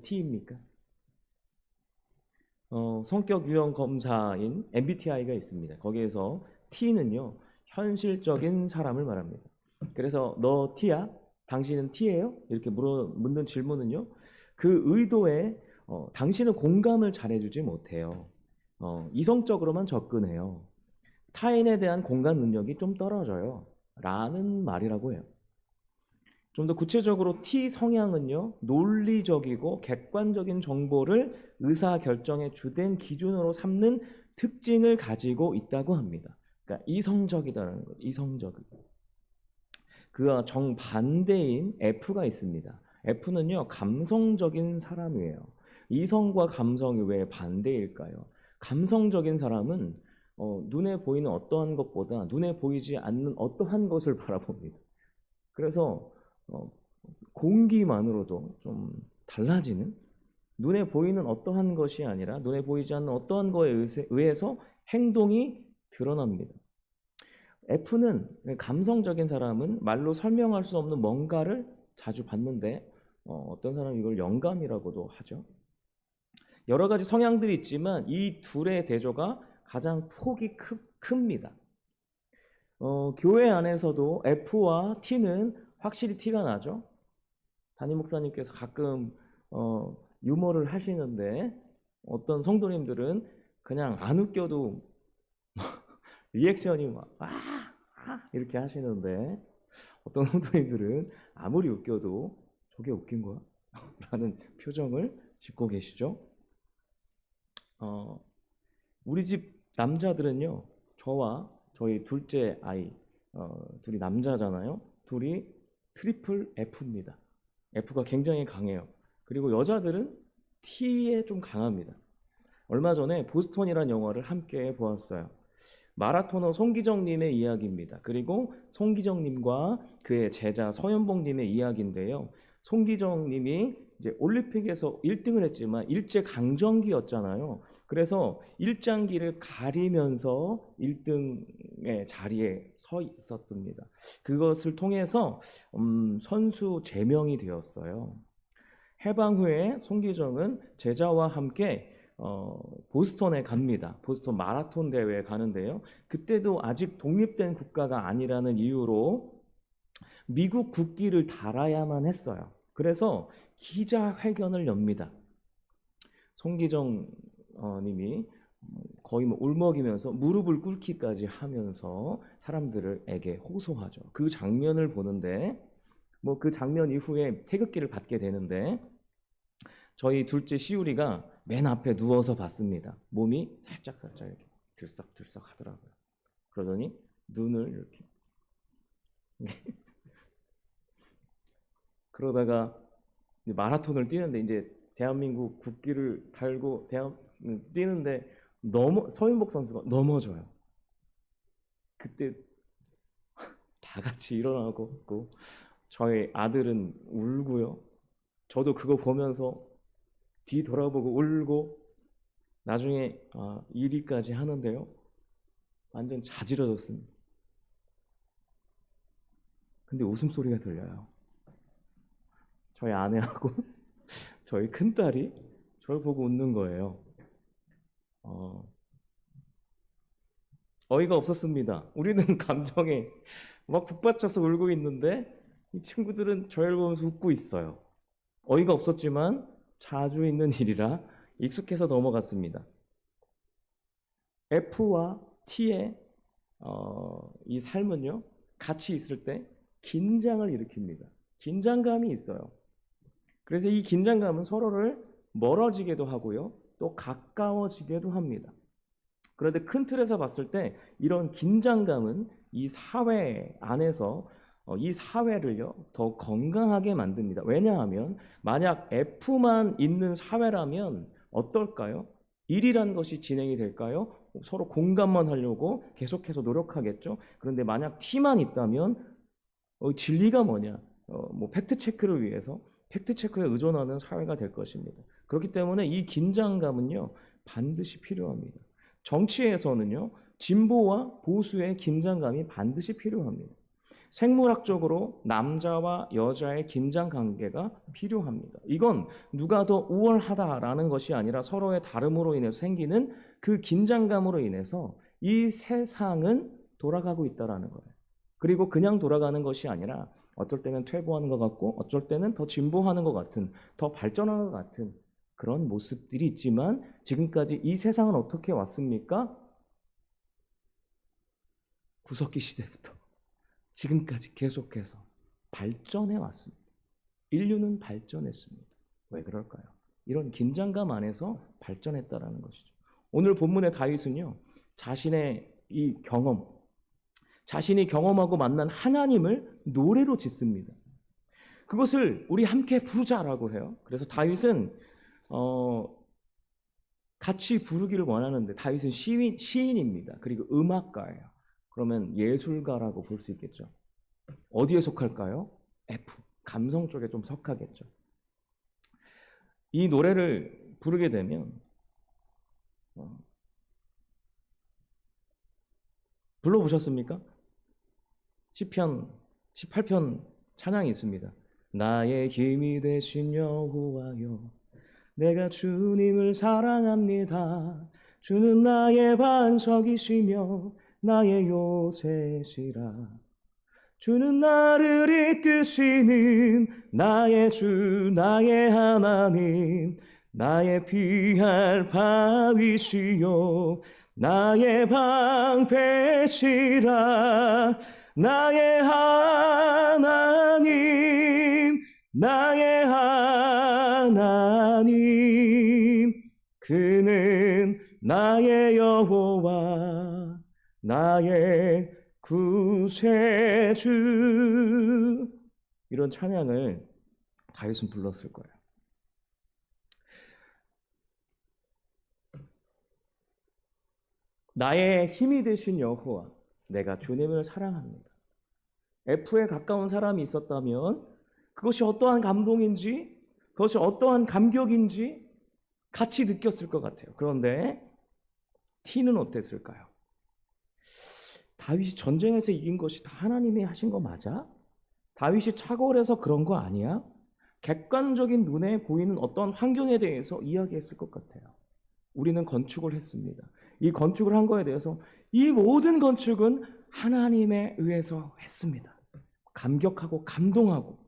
T입니까? 성격 유형 검사인 MBTI가 있습니다. 거기에서 T는요, 현실적인 사람을 말합니다. 그래서 너 T야? 당신은 T예요? 이렇게 묻는 질문은요, 그 의도에 당신은 공감을 잘해주지 못해요. 이성적으로만 접근해요. 타인에 대한 공감 능력이 좀 떨어져요. 라는 말이라고 해요. 좀 더 구체적으로 T 성향은요, 논리적이고 객관적인 정보를 의사결정의 주된 기준으로 삼는 특징을 가지고 있다고 합니다. 그러니까 이성적이다라는 거예요. 이성적이고. 그와 정반대인 F가 있습니다. F는요, 감성적인 사람이에요. 이성과 감성이 왜 반대일까요? 감성적인 사람은 눈에 보이는 어떠한 것보다 눈에 보이지 않는 어떠한 것을 바라봅니다. 그래서 어, 공기만으로도 좀 달라지는, 눈에 보이는 어떠한 것이 아니라 눈에 보이지 않는 어떠한 거에 의해서 행동이 드러납니다. F는, 감성적인 사람은 말로 설명할 수 없는 뭔가를 자주 받는데 어떤 사람은 이걸 영감이라고도 하죠. 여러 가지 성향들이 있지만 이 둘의 대조가 가장 폭이 큽니다. 교회 안에서도 F와 T는 확실히 티가 나죠. 담임 목사님께서 가끔 유머를 하시는데 어떤 성도님들은 그냥 안 웃겨도 리액션이 막 이렇게 하시는데 어떤 성도님들은 아무리 웃겨도 저게 웃긴 거야? 라는 표정을 짓고 계시죠. 우리 집 남자들은요, 저와 저희 둘째 아이, 둘이 남자잖아요. 둘이 트리플 F입니다. F가 굉장히 강해요. 그리고 여자들은 T에 좀 강합니다. 얼마 전에 보스턴이라는 영화를 함께 보았어요. 마라토너 송기정님의 이야기입니다. 그리고 송기정님과 그의 제자 서현봉님의 이야기인데요. 송기정님이 이제 올림픽에서 1등을 했지만 일제 강점기였잖아요. 그래서 일장기를 가리면서 1등의 자리에 서 있었답니다. 그것을 통해서 선수 제명이 되었어요. 해방 후에 송기정은 제자와 함께 보스턴에 갑니다. 보스턴 마라톤 대회에 가는데요. 그때도 아직 독립된 국가가 아니라는 이유로 미국 국기를 달아야만 했어요. 그래서 기자회견을 엽니다. 송기정 님이 거의 뭐 울먹이면서 무릎을 꿇기까지 하면서 사람들에게 호소하죠. 그 장면을 보는데 뭐 그 장면 이후에 태극기를 받게 되는데 저희 둘째 시우리가 맨 앞에 누워서 봤습니다. 몸이 살짝 이렇게 들썩들썩 하더라고요. 그러더니 눈을 이렇게 그러다가 마라톤을 뛰는데 이제 대한민국 국기를 달고 뛰는데 서윤복 선수가 넘어져요. 그때 다 같이 일어나고 저희 아들은 울고요. 저도 그거 보면서 뒤 돌아보고 울고 나중에 1위까지 하는데요. 완전 자지러졌습니다. 근데 웃음소리가 들려요. 저희 아내하고 저희 큰딸이 저를 보고 웃는 거예요. 어이가 없었습니다. 우리는 감정에 막 북받쳐서 울고 있는데 이 친구들은 저를 보면서 웃고 있어요. 어이가 없었지만 자주 있는 일이라 익숙해서 넘어갔습니다. F와 T의 이 삶은요, 같이 있을 때 긴장을 일으킵니다. 긴장감이 있어요. 그래서 이 긴장감은 서로를 멀어지게도 하고요, 또 가까워지게도 합니다. 그런데 큰 틀에서 봤을 때 이런 긴장감은 이 사회 안에서 이 사회를요, 더 건강하게 만듭니다. 왜냐하면 만약 F만 있는 사회라면 어떨까요? 일이라는 것이 진행이 될까요? 서로 공감만 하려고 계속해서 노력하겠죠. 그런데 만약 T만 있다면 진리가 뭐냐? 뭐 팩트 체크를 위해서 팩트 체크에 의존하는 사회가 될 것입니다. 그렇기 때문에 이 긴장감은요, 반드시 필요합니다. 정치에서는요, 진보와 보수의 긴장감이 반드시 필요합니다. 생물학적으로 남자와 여자의 긴장 관계가 필요합니다. 이건 누가 더 우월하다라는 것이 아니라 서로의 다름으로 인해서 생기는 그 긴장감으로 인해서 이 세상은 돌아가고 있다라는 거예요. 그리고 그냥 돌아가는 것이 아니라 어쩔 때는 퇴보하는 것 같고 어쩔 때는 더 진보하는 것 같은, 더 발전하는 것 같은 그런 모습들이 있지만 지금까지 이 세상은 어떻게 왔습니까? 구석기 시대부터 지금까지 계속해서 발전해 왔습니다. 인류는 발전했습니다. 왜 그럴까요? 이런 긴장감 안에서 발전했다라는 것이죠. 오늘 본문의 다윗은요, 자신의 이 경험, 자신이 경험하고 만난 하나님을 노래로 짓습니다. 그것을 우리 함께 부르자라고 해요. 그래서 다윗은 같이 부르기를 원하는데 다윗은 시인입니다. 그리고 음악가예요. 그러면 예술가라고 볼 수 있겠죠. 어디에 속할까요? F, 감성 쪽에 좀 속하겠죠. 이 노래를 부르게 되면 불러보셨습니까? 시편 18편 찬양이 있습니다. 나의 힘이 되신 여호와여, 내가 주님을 사랑합니다. 주는 나의 반석이시며 나의 요새시라. 주는 나를 이끄시는 나의 주, 나의 하나님, 나의 피할 바위시요 나의 방패시라. 나의 하나님, 나의 하나님, 그는 나의 여호와, 나의 구세주. 이런 찬양을 다윗은 불렀을 거예요. 나의 힘이 되신 여호와, 내가 주님을 사랑합니다. F에 가까운 사람이 있었다면 그것이 어떠한 감동인지, 그것이 어떠한 감격인지 같이 느꼈을 것 같아요. 그런데 T는 어땠을까요? 다윗이 전쟁에서 이긴 것이 다 하나님이 하신 거 맞아? 다윗이 착월해서 그런 거 아니야? 객관적인 눈에 보이는 어떤 환경에 대해서 이야기했을 것 같아요. 우리는 건축을 했습니다. 이 건축을 한 거에 대해서 이 모든 건축은 하나님에 의해서 했습니다. 감격하고 감동하고.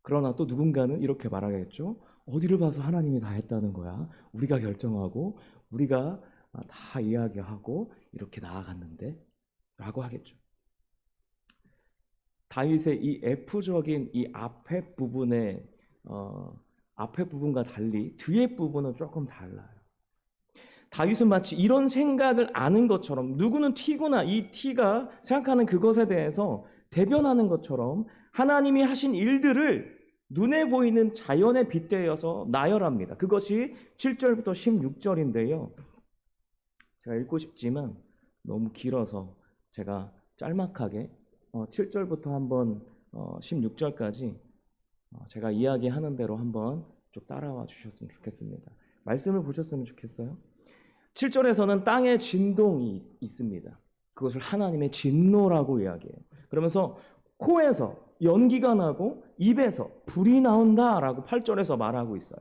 그러나 또 누군가는 이렇게 말하겠죠. 어디를 봐서 하나님이 다 했다는 거야. 우리가 결정하고 우리가 다 이야기하고 이렇게 나아갔는데 라고 하겠죠. 다윗의 이 F적인 이 앞에 부분의 앞에 부분과 달리 뒤에 부분은 조금 달라요. 다윗은 마치 이런 생각을 아는 것처럼, 누구는 T구나, 이 T가 생각하는 그것에 대해서 대변하는 것처럼 하나님이 하신 일들을 눈에 보이는 자연에 빗대어서 나열합니다. 그것이 7절부터 16절인데요. 제가 읽고 싶지만 너무 길어서 제가 짤막하게 7절부터 한번 16절까지 제가 이야기하는 대로 한번 쭉 따라와 주셨으면 좋겠습니다. 말씀을 보셨으면 좋겠어요. 7절에서는 땅에 진동이 있습니다. 그것을 하나님의 진노라고 이야기해요. 그러면서 코에서 연기가 나고 입에서 불이 나온다라고 8절에서 말하고 있어요.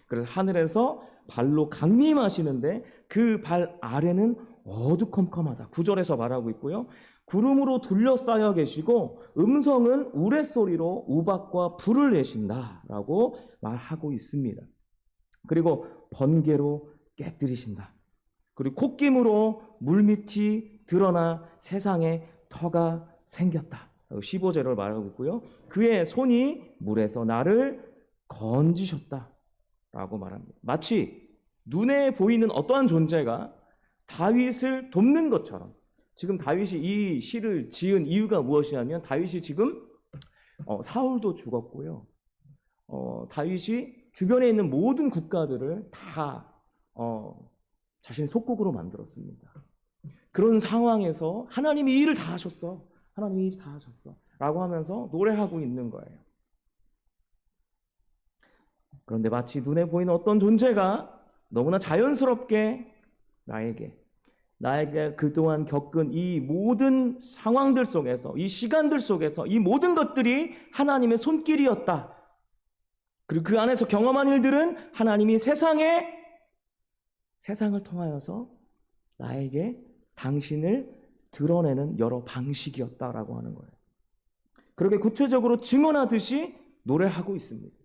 그래서 하늘에서 발로 강림하시는데 그 발 아래는 어두컴컴하다. 9절에서 말하고 있고요. 구름으로 둘러싸여 계시고 음성은 우레소리로 우박과 불을 내신다라고 말하고 있습니다. 그리고 번개로 깨뜨리신다. 그리고 콧김으로 물밑이 드러나 세상에 터가 생겼다. 15절을 말하고 있고요. 그의 손이 물에서 나를 건지셨다라고 말합니다. 마치 눈에 보이는 어떠한 존재가 다윗을 돕는 것처럼, 지금 다윗이 이 시를 지은 이유가 무엇이냐면 다윗이 지금 사울도 죽었고요. 다윗이 주변에 있는 모든 국가들을 다 자신의 속국으로 만들었습니다. 그런 상황에서 하나님이 이 일을 다 하셨어. 하나님이 이 일을 다 하셨어. 라고 하면서 노래하고 있는 거예요. 그런데 마치 눈에 보이는 어떤 존재가 너무나 자연스럽게 나에게 나에게 그동안 겪은 이 모든 상황들 속에서, 이 시간들 속에서 이 모든 것들이 하나님의 손길이었다. 그리고 그 안에서 경험한 일들은 하나님이 세상을 통하여서 나에게 당신을 드러내는 여러 방식이었다라고 하는 거예요. 그렇게 구체적으로 증언하듯이 노래하고 있습니다.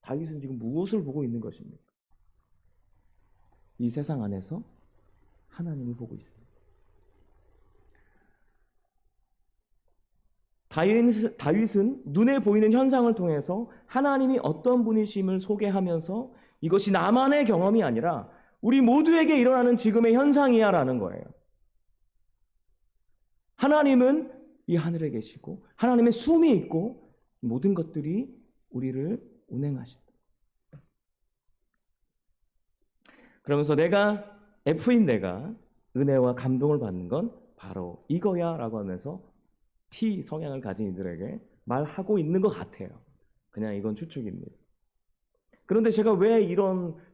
다윗은 지금 무엇을 보고 있는 것입니까? 이 세상 안에서 하나님을 보고 있습니다. 다윗은 눈에 보이는 현상을 통해서 하나님이 어떤 분이심을 소개하면서 이것이 나만의 경험이 아니라 우리 모두에게 일어나는 지금의 현상이야 라는 거예요. 하나님은 이 하늘에 계시고 하나님의 숨이 있고 모든 것들이 우리를 운행하신다. 그러면서 F인 내가 은혜와 감동을 받는 건 바로 이거야 라고 하면서 T 성향을 가진 이들에게 말하고 있는 것 같아요. 그냥 이건 추측입니다. 그런데 제가 왜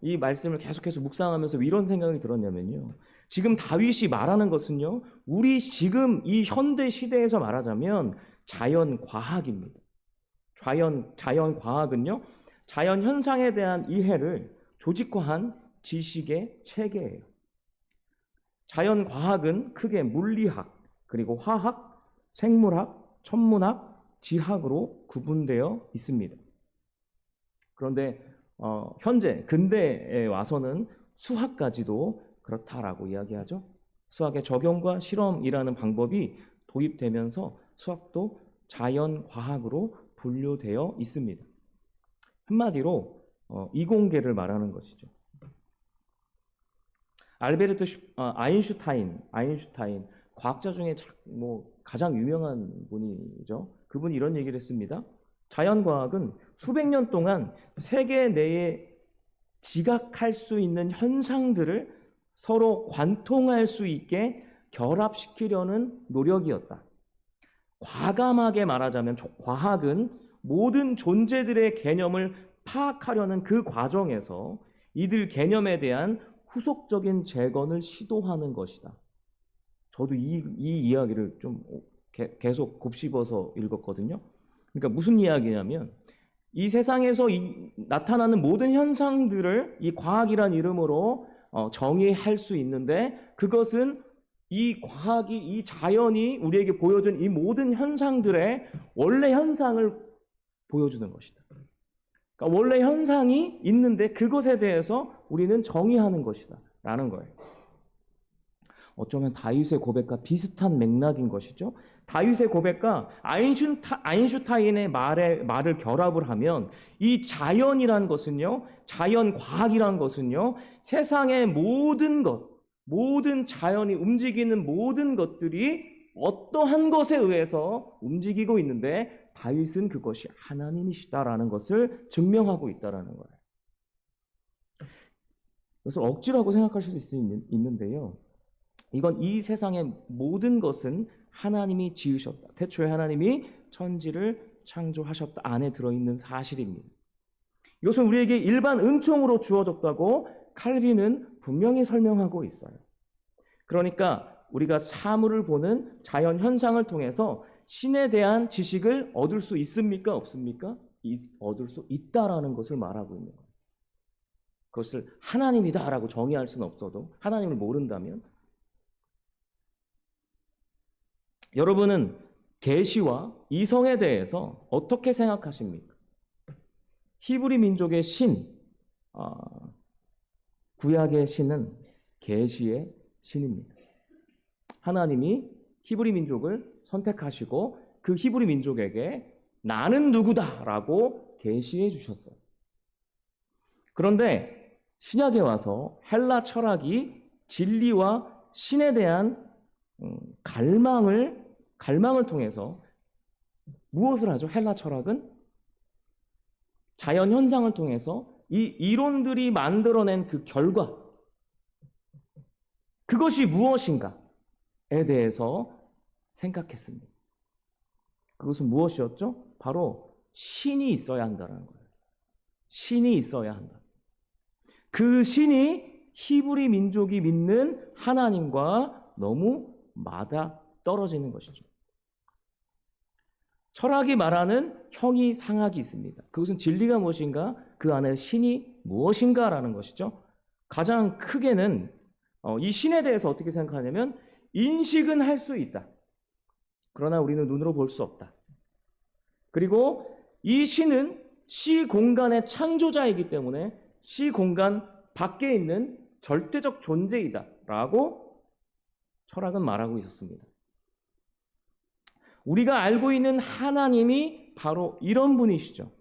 이 말씀을 계속해서 묵상하면서 이런 생각이 들었냐면요. 지금 다윗이 말하는 것은요, 우리 지금 이 현대 시대에서 말하자면 자연과학입니다. 자연과학은요, 자연 현상에 대한 이해를 조직화한 지식의 체계예요. 자연과학은 크게 물리학, 그리고 화학, 생물학, 천문학, 지학으로 구분되어 있습니다. 그런데 현재 근대에 와서는 수학까지도 그렇다라고 이야기하죠. 수학의 적용과 실험이라는 방법이 도입되면서 수학도 자연과학으로 분류되어 있습니다. 한마디로 이공계를 말하는 것이죠. 알베르트 아인슈타인 과학자 중에 가장 유명한 분이죠. 그분이 이런 얘기를 했습니다. 자연과학은 수백 년 동안 세계 내에 지각할 수 있는 현상들을 서로 관통할 수 있게 결합시키려는 노력이었다. 과감하게 말하자면 과학은 모든 존재들의 개념을 파악하려는 그 과정에서 이들 개념에 대한 후속적인 재건을 시도하는 것이다. 저도 이 이야기를 좀 계속 곱씹어서 읽었거든요. 그러니까 무슨 이야기냐면 이 세상에서 나타나는 모든 현상들을 이 과학이란 이름으로 정의할 수 있는데 그것은 이 과학이, 이 자연이 우리에게 보여준 이 모든 현상들의 원래 현상을 보여주는 것이다. 그러니까 원래 현상이 있는데 그것에 대해서 우리는 정의하는 것이다 라는 거예요. 어쩌면 다윗의 고백과 비슷한 맥락인 것이죠. 다윗의 고백과 아인슈타인의 말을 결합을 하면 이 자연이라는 것은요, 자연과학이라는 것은요, 세상의 모든 자연이 움직이는 모든 것들이 어떠한 것에 의해서 움직이고 있는데 다윗은 그것이 하나님이시다라는 것을 증명하고 있다라는 거예요. 그것을 억지라고 생각하실 수 있는데요. 이건 이 세상의 모든 것은 하나님이 지으셨다. 태초에 하나님이 천지를 창조하셨다 안에 들어있는 사실입니다. 이것은 우리에게 일반 은총으로 주어졌다고 칼빈은 분명히 설명하고 있어요. 그러니까 우리가 사물을 보는 자연 현상을 통해서 신에 대한 지식을 얻을 수 있습니까? 없습니까? 얻을 수 있다라는 것을 말하고 있는 거예요. 그것을 하나님이다라고 정의할 수는 없어도 하나님을 모른다면 여러분은 계시와 이성에 대해서 어떻게 생각하십니까? 히브리 민족의 신, 구약의 신은 계시의 신입니다. 하나님이 히브리 민족을 선택하시고 그 히브리 민족에게 나는 누구다라고 계시해 주셨어요. 그런데 신약에 와서 헬라 철학이 진리와 신에 대한 갈망을 통해서 무엇을 하죠? 헬라 철학은 자연 현상을 통해서 이 이론들이 만들어낸 그 결과, 그것이 무엇인가에 대해서 생각했습니다. 그것은 무엇이었죠? 바로 신이 있어야 한다는 거예요. 신이 있어야 한다. 그 신이 히브리 민족이 믿는 하나님과 너무 맞아 떨어지는 것이죠. 철학이 말하는 형이 상학이 있습니다. 그것은 진리가 무엇인가? 그 안에 신이 무엇인가라는 것이죠. 가장 크게는 이 신에 대해서 어떻게 생각하냐면 인식은 할 수 있다. 그러나 우리는 눈으로 볼 수 없다. 그리고 이 신은 시 공간의 창조자이기 때문에 시 공간 밖에 있는 절대적 존재이다 라고 철학은 말하고 있었습니다. 우리가 알고 있는 하나님이 바로 이런 분이시죠.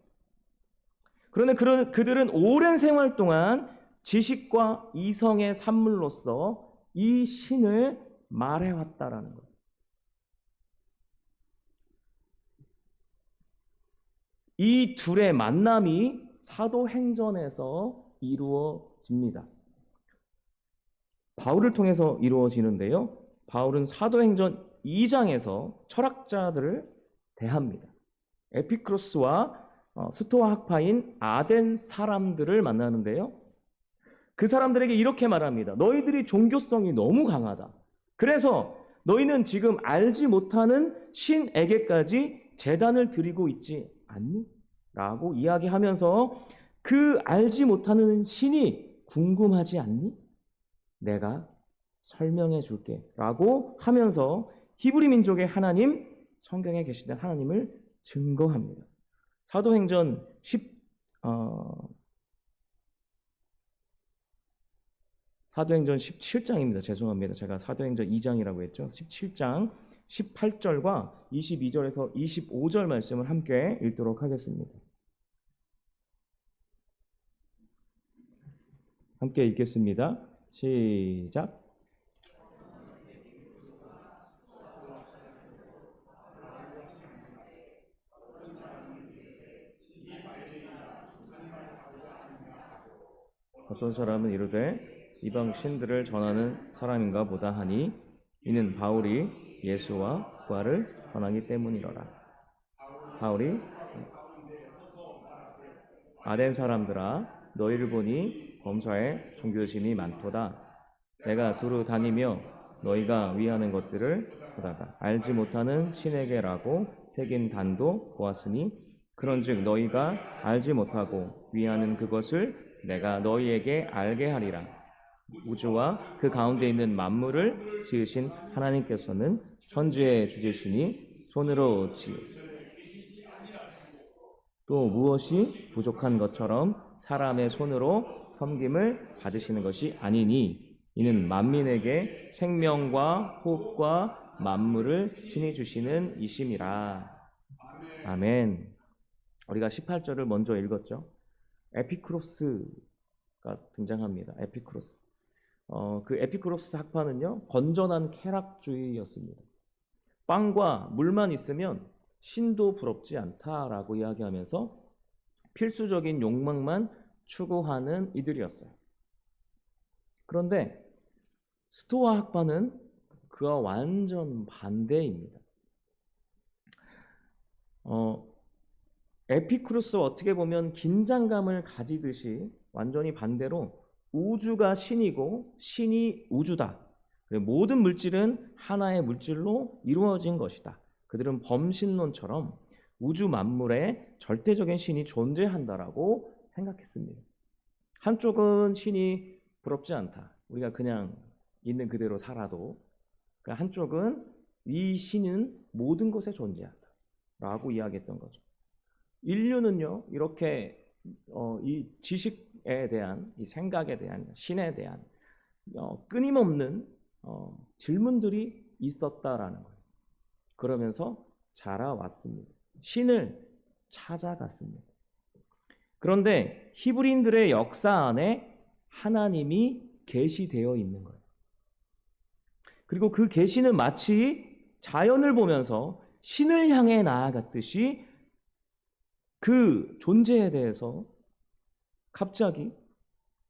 그런데 그들은 오랜 생활 동안 지식과 이성의 산물로서 이 신을 말해왔다라는 거예요. 이 둘의 만남이 사도행전에서 이루어집니다. 바울을 통해서 이루어지는데요. 바울은 사도행전 2장에서 철학자들을 대합니다. 에피크로스와 스토아 학파인 아덴 사람들을 만나는데요. 그 사람들에게 이렇게 말합니다. 너희들이 종교성이 너무 강하다. 그래서 너희는 지금 알지 못하는 신에게까지 제단을 드리고 있지 않니? 라고 이야기하면서 그 알지 못하는 신이 궁금하지 않니? 내가 설명해 줄게 라고 하면서 히브리 민족의 하나님, 성경에 계시던 하나님을 증거합니다. 사도행전 17장입니다. 죄송합니다. 제가 사도행전 2장이라고 했죠. 17장 18절과 22절에서 25절 말씀을 함께 읽도록 하겠습니다. 함께 읽겠습니다. 시작. 어떤 사람은 이르되 이방 신들을 전하는 사람인가 보다 하니 이는 바울이 예수와 부활을 전하기 때문이로라. 바울이 아덴 사람들아 너희를 보니 범사에 종교심이 많도다. 내가 두루 다니며 너희가 위하는 것들을 보다가 알지 못하는 신에게라고 새긴 단도 보았으니 그런즉 너희가 알지 못하고 위하는 그것을 내가 너희에게 알게 하리라. 우주와 그 가운데 있는 만물을 지으신 하나님께서는 천지의 주제시니 손으로 또 무엇이 부족한 것처럼 사람의 손으로 섬김을 받으시는 것이 아니니 이는 만민에게 생명과 호흡과 만물을 친히 주시는 이심이라. 아멘. 우리가 18절을 먼저 읽었죠. 에피크로스가 등장합니다. 에피크로스. 그 에피크로스 학파는요, 건전한 쾌락주의였습니다. 빵과 물만 있으면 신도 부럽지 않다라고 이야기하면서 필수적인 욕망만 추구하는 이들이었어요. 그런데 스토아 학파는 그와 완전 반대입니다. 에피크루스와 어떻게 보면 긴장감을 가지듯이 완전히 반대로 우주가 신이고 신이 우주다. 모든 물질은 하나의 물질로 이루어진 것이다. 그들은 범신론처럼 우주 만물에 절대적인 신이 존재한다라고 생각했습니다. 한쪽은 신이 부럽지 않다. 우리가 그냥 있는 그대로 살아도. 한쪽은 이 신은 모든 것에 존재한다. 라고 이야기했던 거죠. 인류는요, 이렇게 이 지식에 대한, 이 생각에 대한, 신에 대한 끊임없는 질문들이 있었다라는 거예요. 그러면서 자라왔습니다. 신을 찾아갔습니다. 그런데 히브리인들의 역사 안에 하나님이 계시되어 있는 거예요. 그리고 그 계시는 마치 자연을 보면서 신을 향해 나아갔듯이 그 존재에 대해서 갑자기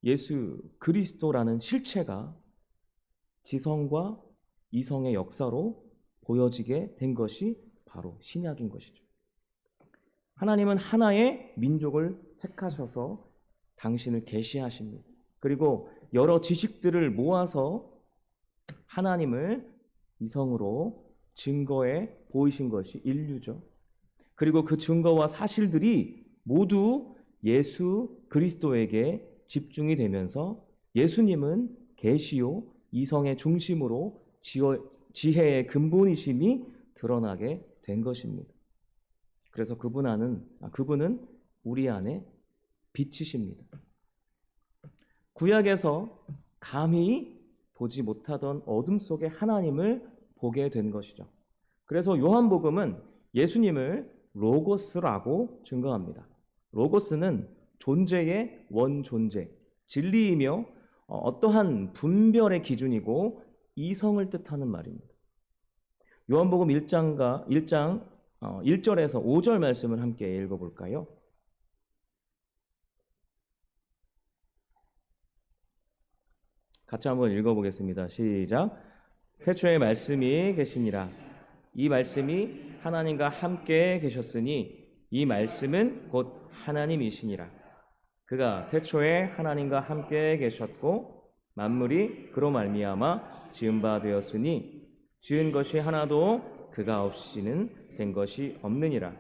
예수 그리스도라는 실체가 지성과 이성의 역사로 보여지게 된 것이 바로 신약인 것이죠. 하나님은 하나의 민족을 택하셔서 당신을 계시하십니다. 그리고 여러 지식들을 모아서 하나님을 이성으로 증거해 보이신 것이 인류죠. 그리고 그 증거와 사실들이 모두 예수 그리스도에게 집중이 되면서 예수님은 계시요 이성의 중심으로 지혜의 근본이심이 드러나게 된 것입니다. 그래서 그분은 우리 안에 빛이십니다. 구약에서 감히 보지 못하던 어둠 속에 하나님을 보게 된 것이죠. 그래서 요한복음은 예수님을 로고스라고 증거합니다. 로고스는 존재의 원존재, 진리이며 어떠한 분별의 기준이고 이성을 뜻하는 말입니다. 요한복음 1장 1절에서 5절 말씀을 함께 읽어볼까요? 같이 한번 읽어보겠습니다. 시작. 태초에 말씀이 계시니라. 이 말씀이 하나님과 함께 계셨으니 이 말씀은 곧 하나님이시니라. 그가 태초에 하나님과 함께 계셨고 만물이 그로 말미암아 지은 바 되었으니 지은 것이 하나도 그가 없이는 된 것이 없느니라.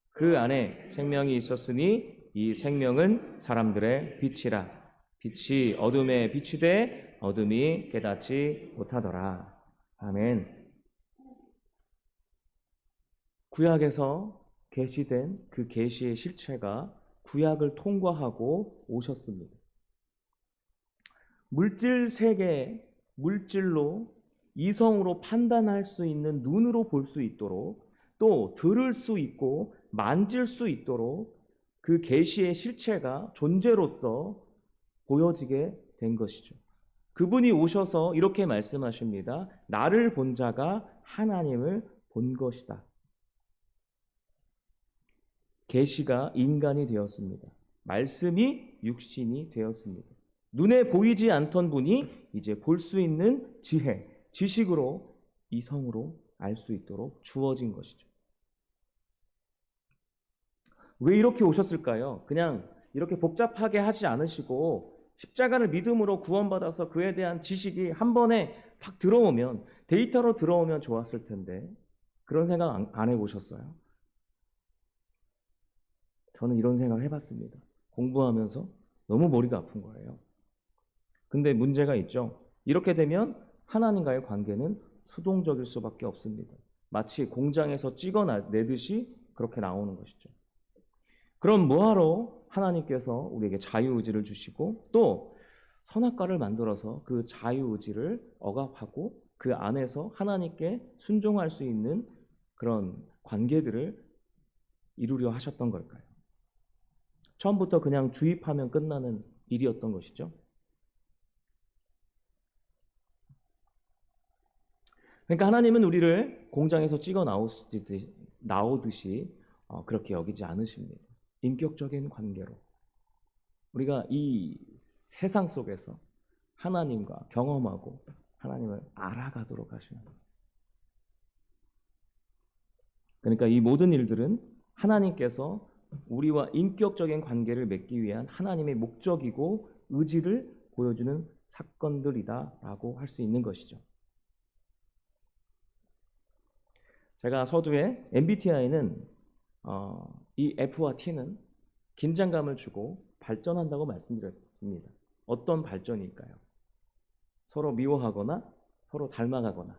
그 안에 생명이 있었으니 이 생명은 사람들의 빛이라. 빛이 어둠에 비추되 어둠이 깨닫지 못하더라. 아멘. 구약에서 계시된 그 계시의 실체가 구약을 통과하고 오셨습니다. 물질 세계, 물질로 이성으로 판단할 수 있는 눈으로 볼 수 있도록 또 들을 수 있고 만질 수 있도록 그 계시의 실체가 존재로서 보여지게 된 것이죠. 그분이 오셔서 이렇게 말씀하십니다. 나를 본 자가 하나님을 본 것이다. 계시가 인간이 되었습니다. 말씀이 육신이 되었습니다. 눈에 보이지 않던 분이 이제 볼 수 있는 지혜, 지식으로 이성으로 알 수 있도록 주어진 것이죠. 왜 이렇게 오셨을까요? 그냥 이렇게 복잡하게 하지 않으시고 십자가를 믿음으로 구원받아서 그에 대한 지식이 한 번에 탁 들어오면, 데이터로 들어오면 좋았을 텐데 그런 생각 안 해보셨어요? 저는 이런 생각을 해봤습니다. 공부하면서 너무 머리가 아픈 거예요. 근데 문제가 있죠. 이렇게 되면 하나님과의 관계는 수동적일 수밖에 없습니다. 마치 공장에서 찍어내듯이 그렇게 나오는 것이죠. 그럼 뭐하러 하나님께서 우리에게 자유의지를 주시고 또 선악과를 만들어서 그 자유의지를 억압하고 그 안에서 하나님께 순종할 수 있는 그런 관계들을 이루려 하셨던 걸까요? 처음부터 그냥 주입하면 끝나는 일이었던 것이죠. 그러니까 하나님은 우리를 공장에서 찍어 나오듯이 그렇게 여기지 않으십니다. 인격적인 관계로 우리가 이 세상 속에서 하나님과 경험하고 하나님을 알아가도록 하시는 거예요. 그러니까 이 모든 일들은 하나님께서 우리와 인격적인 관계를 맺기 위한 하나님의 목적이고 의지를 보여주는 사건들이다라고 할 수 있는 것이죠. 제가 서두에 MBTI는 이 F와 T는 긴장감을 주고 발전한다고 말씀드렸습니다. 어떤 발전일까요? 서로 미워하거나 서로 닮아가거나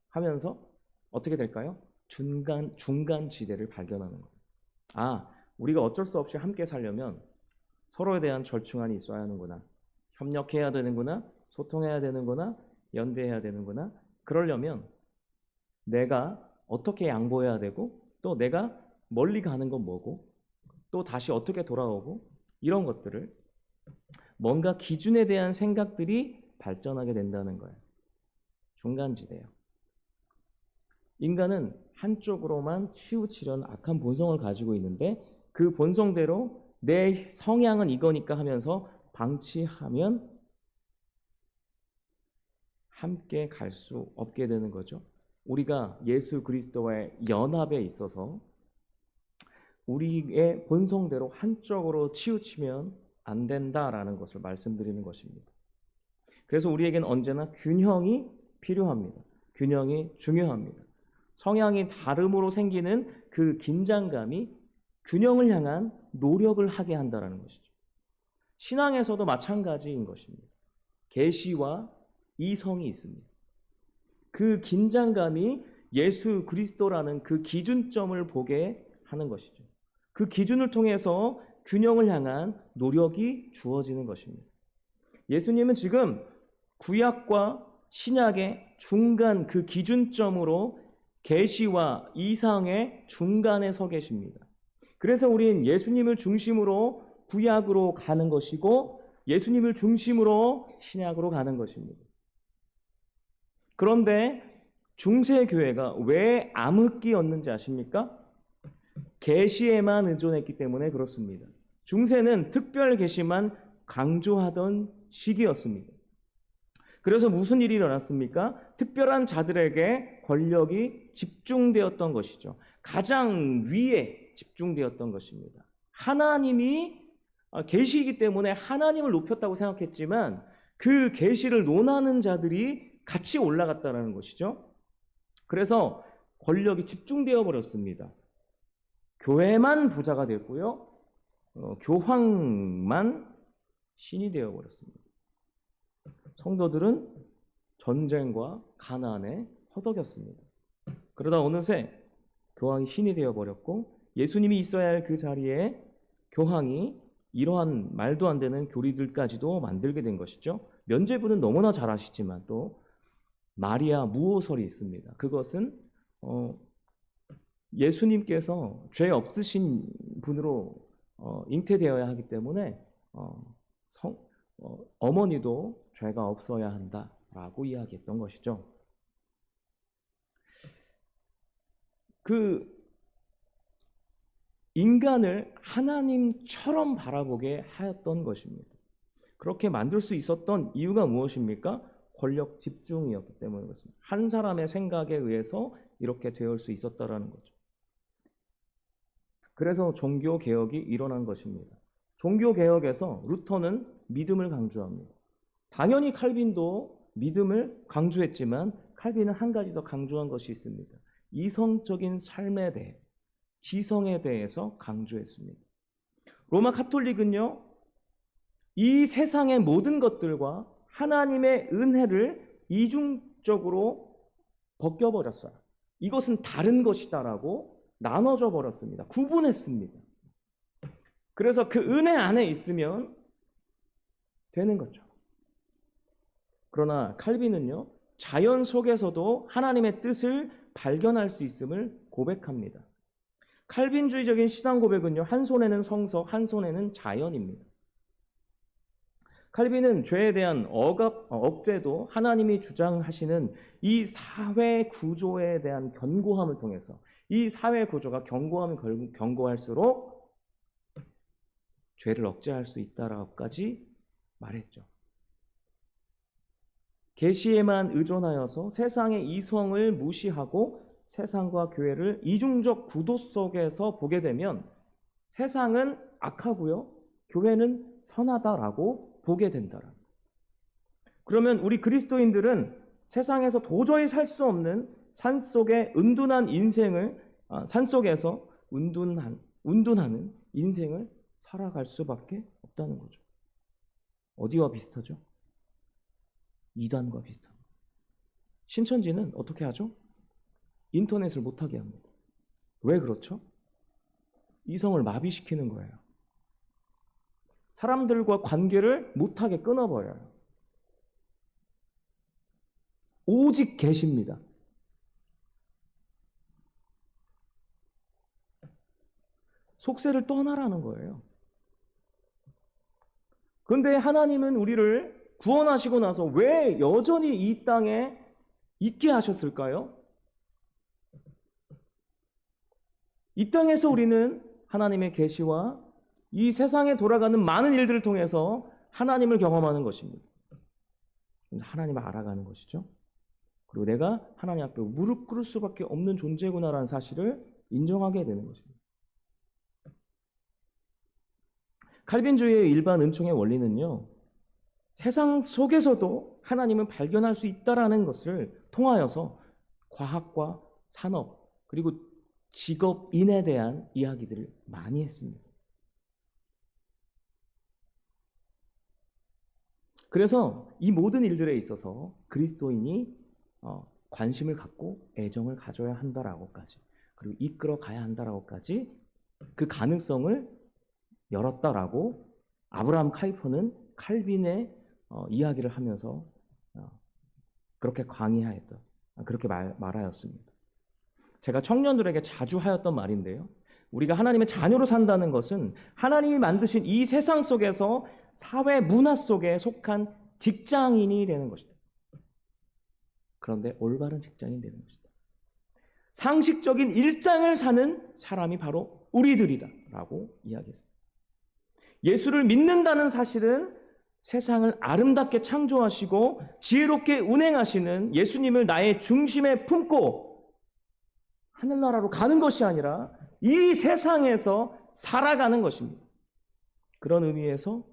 하면서 어떻게 될까요? 중간 지대를 발견하는 거예요. 우리가 어쩔 수 없이 함께 살려면 서로에 대한 절충안이 있어야 하는구나. 협력해야 되는구나. 소통해야 되는구나. 연대해야 되는구나. 그러려면 내가 어떻게 양보해야 되고 또 내가 멀리 가는 건 뭐고 또 다시 어떻게 돌아오고 이런 것들을 뭔가 기준에 대한 생각들이 발전하게 된다는 거예요. 중간지대예요. 인간은 한쪽으로만 치우치려는 악한 본성을 가지고 있는데 그 본성대로 내 성향은 이거니까 하면서 방치하면 함께 갈 수 없게 되는 거죠. 우리가 예수 그리스도와의 연합에 있어서 우리의 본성대로 한쪽으로 치우치면 안 된다라는 것을 말씀드리는 것입니다. 그래서 우리에겐 언제나 균형이 필요합니다. 균형이 중요합니다. 성향이 다름으로 생기는 그 긴장감이 균형을 향한 노력을 하게 한다는 것이죠. 신앙에서도 마찬가지인 것입니다. 계시와 이성이 있습니다. 그 긴장감이 예수 그리스도라는 그 기준점을 보게 하는 것이죠. 그 기준을 통해서 균형을 향한 노력이 주어지는 것입니다. 예수님은 지금 구약과 신약의 중간 그 기준점으로 계시와 이상의 중간에 서 계십니다. 그래서 우린 예수님을 중심으로 구약으로 가는 것이고 예수님을 중심으로 신약으로 가는 것입니다. 그런데 중세교회가 왜 암흑기였는지 아십니까? 계시에만 의존했기 때문에 그렇습니다. 중세는 특별 계시만 강조하던 시기였습니다. 그래서 무슨 일이 일어났습니까? 특별한 자들에게 권력이 집중되었던 것이죠. 가장 위에 집중되었던 것입니다. 하나님이 계시이기 때문에 하나님을 높였다고 생각했지만 그 계시를 논하는 자들이 같이 올라갔다는 것이죠. 그래서 권력이 집중되어 버렸습니다. 교회만 부자가 됐고요. 교황만 신이 되어 버렸습니다. 성도들은 전쟁과 가난에 허덕였습니다. 그러다 어느새 교황이 신이 되어 버렸고 예수님이 있어야 할 그 자리에 교황이 이러한 말도 안 되는 교리들까지도 만들게 된 것이죠. 면죄부는 너무나 잘 아시지만 또 마리아 무호설이 있습니다. 그것은 예수님께서 죄 없으신 분으로 잉태되어야 하기 때문에 어머니도 죄가 없어야 한다라고 이야기했던 것이죠. 그 인간을 하나님처럼 바라보게 하였던 것입니다. 그렇게 만들 수 있었던 이유가 무엇입니까? 권력 집중이었기 때문에 그렇습니다. 한 사람의 생각에 의해서 이렇게 되어 수 있었다라는 거죠. 그래서 종교 개혁이 일어난 것입니다. 종교 개혁에서 루터는 믿음을 강조합니다. 당연히 칼빈도 믿음을 강조했지만 칼빈은 한 가지 더 강조한 것이 있습니다. 이성적인 삶에 대해, 지성에 대해서 강조했습니다. 로마 카톨릭은요, 이 세상의 모든 것들과 하나님의 은혜를 이중적으로 벗겨버렸어요. 이것은 다른 것이다라고 나눠져 버렸습니다. 구분했습니다. 그래서 그 은혜 안에 있으면 되는 거죠. 그러나 칼빈은요, 자연 속에서도 하나님의 뜻을 발견할 수 있음을 고백합니다. 칼빈주의적인 신앙 고백은요, 한 손에는 성서, 한 손에는 자연입니다. 칼빈은 죄에 대한 억제도 하나님이 주장하시는 이 사회 구조에 대한 견고함을 통해서 이 사회 구조가 견고하면 견고할수록 죄를 억제할 수 있다라고까지 말했죠. 계시에만 의존하여서 세상의 이성을 무시하고 세상과 교회를 이중적 구도 속에서 보게 되면 세상은 악하고요, 교회는 선하다라고 보게 된다라. 그러면 우리 그리스도인들은 세상에서 도저히 살 수 없는 산속의 은둔한 인생을 산속에서 운둔하는 인생을 살아갈 수밖에 없다는 거죠. 어디와 비슷하죠? 이단과 비슷합니다. 신천지는 어떻게 하죠? 인터넷을 못하게 합니다. 왜 그렇죠? 이성을 마비시키는 거예요. 사람들과 관계를 못하게 끊어버려요. 오직 계십니다. 속세를 떠나라는 거예요. 그런데 하나님은 우리를 구원하시고 나서 왜 여전히 이 땅에 있게 하셨을까요? 이 땅에서 우리는 하나님의 계시와 이 세상에 돌아가는 많은 일들을 통해서 하나님을 경험하는 것입니다. 하나님을 알아가는 것이죠. 그리고 내가 하나님 앞에 무릎 꿇을 수밖에 없는 존재구나라는 사실을 인정하게 되는 것입니다. 칼빈주의의 일반 은총의 원리는요, 세상 속에서도 하나님을 발견할 수 있다라는 것을 통하여서 과학과 산업 그리고 직업인에 대한 이야기들을 많이 했습니다. 그래서 이 모든 일들에 있어서 그리스도인이 관심을 갖고 애정을 가져야 한다라고까지, 그리고 이끌어 가야 한다라고까지 그 가능성을 열었다라고 아브라함 카이퍼는 칼빈의 이야기를 하면서 그렇게 강의하였다, 그렇게 말하였습니다. 제가 청년들에게 자주 하였던 말인데요, 우리가 하나님의 자녀로 산다는 것은 하나님이 만드신 이 세상 속에서 사회 문화 속에 속한 직장인이 되는 것이다. 그런데 올바른 직장인이 되는 것이다. 상식적인 일상을 사는 사람이 바로 우리들이다 라고 이야기했습니다. 예수를 믿는다는 사실은 세상을 아름답게 창조하시고 지혜롭게 운행하시는 예수님을 나의 중심에 품고 하늘나라로 가는 것이 아니라 이 세상에서 살아가는 것입니다. 그런 의미에서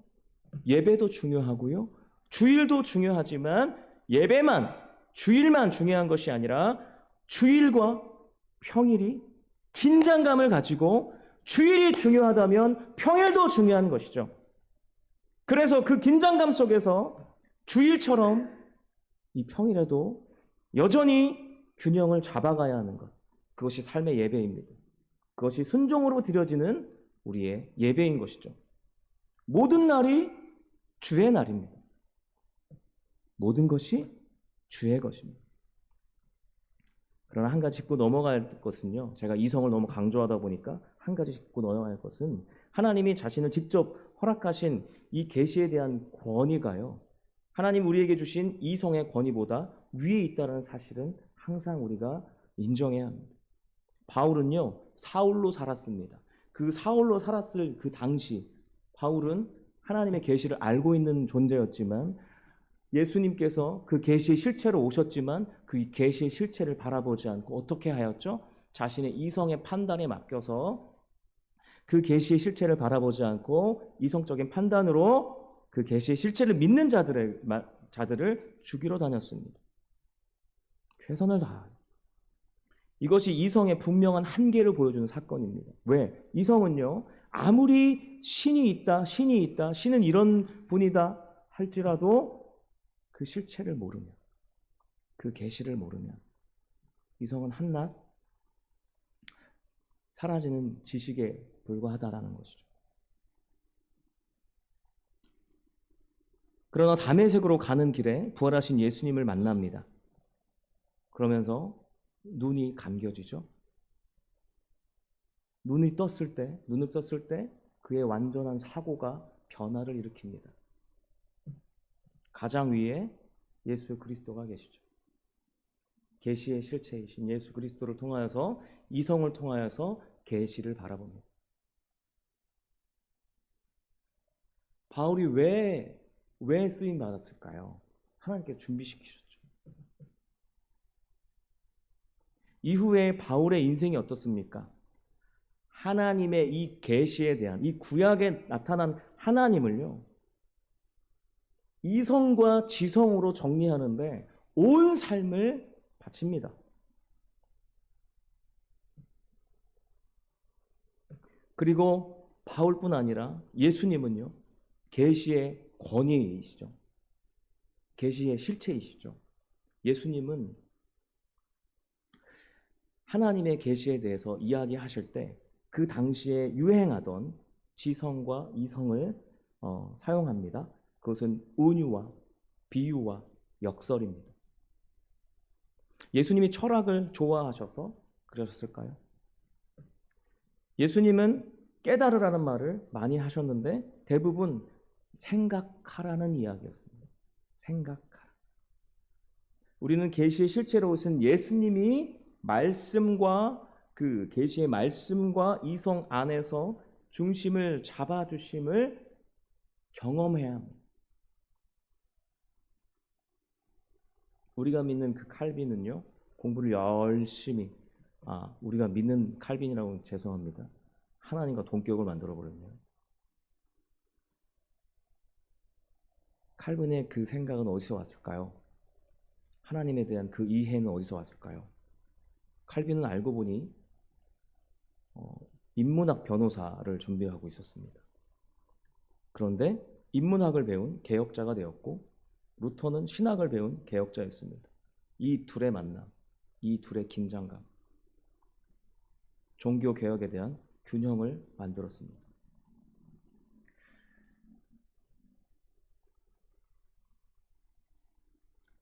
예배도 중요하고요, 주일도 중요하지만 예배만, 주일만 중요한 것이 아니라 주일과 평일이 긴장감을 가지고 주일이 중요하다면 평일도 중요한 것이죠. 그래서 그 긴장감 속에서 주일처럼 이 평일에도 여전히 균형을 잡아가야 하는 것, 그것이 삶의 예배입니다. 그것이 순종으로 드려지는 우리의 예배인 것이죠. 모든 날이 주의 날입니다. 모든 것이 주의 것입니다. 그러나 한 가지 짚고 넘어가야 할 것은요, 제가 이성을 너무 강조하다 보니까 한 가지 짚고 넘어가야 할 것은 하나님이 자신을 직접 허락하신 이 계시에 대한 권위가요, 하나님 우리에게 주신 이성의 권위보다 위에 있다는 사실은 항상 우리가 인정해야 합니다. 바울은요, 사울로 살았습니다. 그 사울로 살았을 그 당시 바울은 하나님의 계시를 알고 있는 존재였지만 예수님께서 그 계시의 실체로 오셨지만 그 계시의 실체를 바라보지 않고 어떻게 하였죠? 자신의 이성의 판단에 맡겨서 그 계시의 실체를 바라보지 않고 이성적인 판단으로 그 계시의 실체를 믿는 자들을 죽이러 다녔습니다. 최선을 다하여. 이것이 이성의 분명한 한계를 보여주는 사건입니다. 왜? 이성은요, 아무리 신이 있다, 신은 이런 분이다 할지라도 그 실체를 모르면, 그 계시를 모르면 이성은 한낱 사라지는 지식에 불과하다라는 것이죠. 그러나 다메섹으로 가는 길에 부활하신 예수님을 만납니다. 그러면서 눈이 감겨지죠. 눈을 떴을 때 그의 완전한 사고가 변화를 일으킵니다. 가장 위에 예수 그리스도가 계시죠. 계시의 실체이신 예수 그리스도를 통하여서, 이성을 통하여서 계시를 바라봅니다. 바울이 왜 쓰임 받았을까요? 하나님께서 준비시키셨죠. 이후에 바울의 인생이 어떻습니까? 하나님의 이 계시에 대한, 이 구약에 나타난 하나님을요, 이성과 지성으로 정리하는데 온 삶을 바칩니다. 그리고 바울뿐 아니라 예수님은요, 계시의 권위이시죠. 계시의 실체이시죠. 예수님은 하나님의 계시에 대해서 이야기하실 때 그 당시에 유행하던 지성과 이성을 사용합니다. 그것은 은유와 비유와 역설입니다. 예수님이 철학을 좋아하셔서 그러셨을까요? 예수님은 깨달으라는 말을 많이 하셨는데 대부분 생각하라는 이야기였습니다. 생각하라. 우리는 계시의 실체로 오신 예수님이 말씀과 그 계시의 말씀과 이성 안에서 중심을 잡아주심을 경험해야 합니다. 우리가 믿는 그 칼빈은요, 공부를 열심히, 우리가 믿는 칼빈이라고 죄송합니다. 하나님과 동격을 만들어 버렸네요. 칼빈의 그 생각은 어디서 왔을까요? 하나님에 대한 그 이해는 어디서 왔을까요? 칼빈은 알고 보니 인문학 변호사를 준비하고 있었습니다. 그런데 인문학을 배운 개혁자가 되었고 루터는 신학을 배운 개혁자였습니다. 이 둘의 만남, 이 둘의 긴장감, 종교 개혁에 대한 균형을 만들었습니다.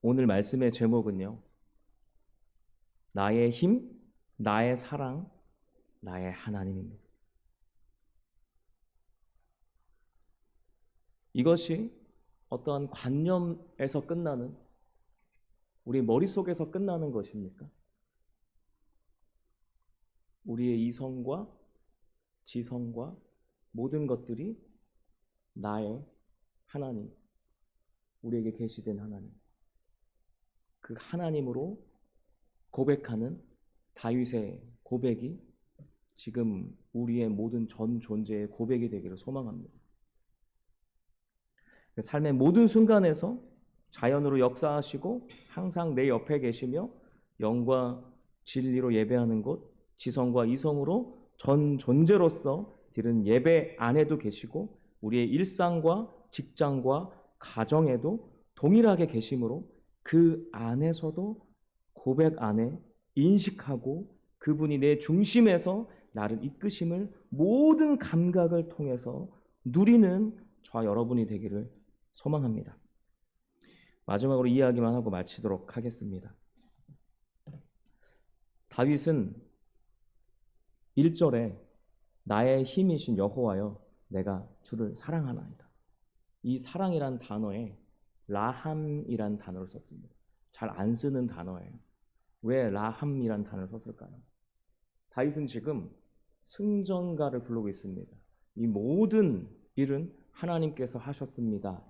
오늘 말씀의 제목은요, 나의 힘, 나의 사랑, 나의 하나님입니다. 이것이 어떠한 관념에서 끝나는, 우리 머릿속에서 끝나는 것입니까? 우리의 이성과 지성과 모든 것들이 나의 하나님, 우리에게 계시된 하나님, 그 하나님으로 고백하는 다윗의 고백이 지금 우리의 모든 전 존재의 고백이 되기를 소망합니다. 삶의 모든 순간에서 자연으로 역사하시고 항상 내 옆에 계시며 영과 진리로 예배하는 곳, 지성과 이성으로 전 존재로서 드리는 예배 안에도 계시고 우리의 일상과 직장과 가정에도 동일하게 계심으로 그 안에서도 고백 안에 인식하고 그분이 내 중심에서 나를 이끄심을 모든 감각을 통해서 누리는 저와 여러분이 되기를 소망합니다. 마지막으로 이야기만 하고 마치도록 하겠습니다. 다윗은 1절에 나의 힘이신 여호와여 내가 주를 사랑하나이다. 이 사랑이란 단어에 라함이란 단어를 썼습니다. 잘 안 쓰는 단어예요. 왜 라함이란 단어를 썼을까요? 다윗은 지금 승전가를 부르고 있습니다. 이 모든 일은 하나님께서 하셨습니다.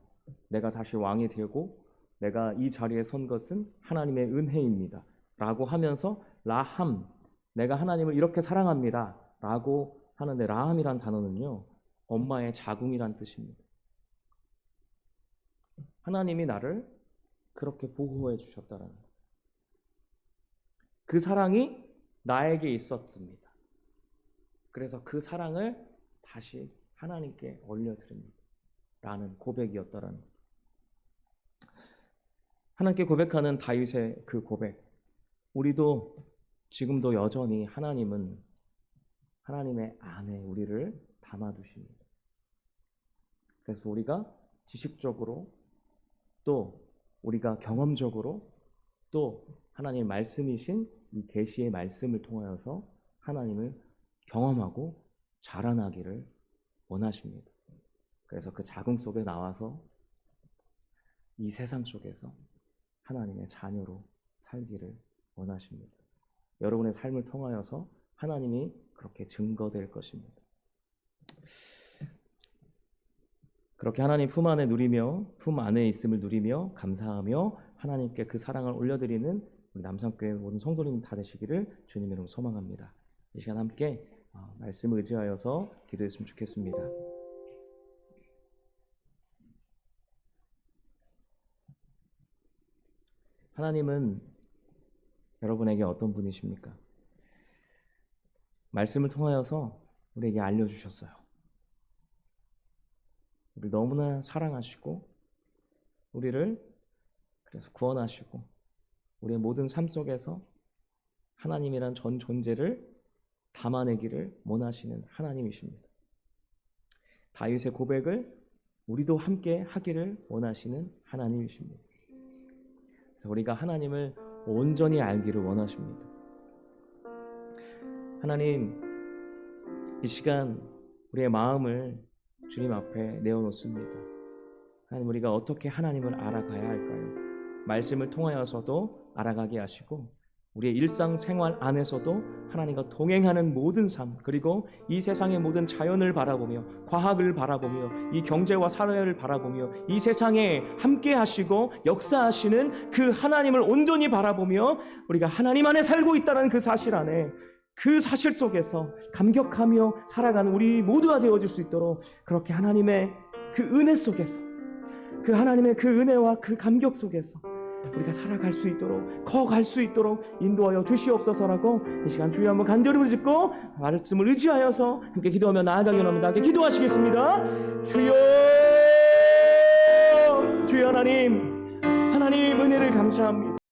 내가 다시 왕이 되고 내가 이 자리에 선 것은 하나님의 은혜입니다. 라고 하면서 라함, 내가 하나님을 이렇게 사랑합니다. 라고 하는데 라함이란 단어는요, 엄마의 자궁이란 뜻입니다. 하나님이 나를 그렇게 보호해 주셨다라는 거예요. 그 사랑이 나에게 있었습니다. 그래서 그 사랑을 다시 하나님께 올려드립니다. 라는 고백이었다라는 거예요. 하나님께 고백하는 다윗의 그 고백, 우리도 지금도 여전히 하나님은 하나님의 안에 우리를 담아두십니다. 그래서 우리가 지식적으로 또 우리가 경험적으로 또 하나님의 말씀이신 이 계시의 말씀을 통하여서 하나님을 경험하고 자라나기를 원하십니다. 그래서 그 자궁 속에 나와서 이 세상 속에서 하나님의 자녀로 살기를 원하십니다. 여러분의 삶을 통하여서 하나님이 그렇게 증거될 것입니다. 그렇게 하나님 품 안에 누리며 품 안에 있음을 누리며 감사하며 하나님께 그 사랑을 올려드리는 우리 남산교회 모든 성도님 다 되시기를 주님의 이름으로 소망합니다. 이 시간 함께 말씀을 의지하여서 기도했으면 좋겠습니다. 하나님은 여러분에게 어떤 분이십니까? 말씀을 통하여서 우리에게 알려주셨어요. 우리를 너무나 사랑하시고 우리를 그래서 구원하시고 우리의 모든 삶 속에서 하나님이란 전 존재를 담아내기를 원하시는 하나님이십니다. 다윗의 고백을 우리도 함께 하기를 원하시는 하나님이십니다. 그래서 우리가 하나님을 온전히 알기를 원하십니다. 하나님, 이 시간 우리의 마음을 주님 앞에 내어놓습니다. 하나님, 우리가 어떻게 하나님을 알아가야 할까요? 말씀을 통하여서도 알아가게 하시고 우리의 일상생활 안에서도 하나님과 동행하는 모든 삶, 그리고 이 세상의 모든 자연을 바라보며 과학을 바라보며 이 경제와 사회를 바라보며 이 세상에 함께 하시고 역사하시는 그 하나님을 온전히 바라보며 우리가 하나님 안에 살고 있다는 그 사실 안에, 그 사실 속에서 감격하며 살아가는 우리 모두가 되어질 수 있도록 그렇게 하나님의 그 은혜 속에서 그 하나님의 그 은혜와 그 감격 속에서 우리가 살아갈 수 있도록, 커갈 수 있도록 인도하여 주시옵소서라고 이 시간 주여 한번 간절히 부르짖고 말씀을 의지하여서 함께 기도하며 나아가기 원합니다. 함께 기도하시겠습니다. 주여, 주여 하나님, 하나님 은혜를 감사합니다.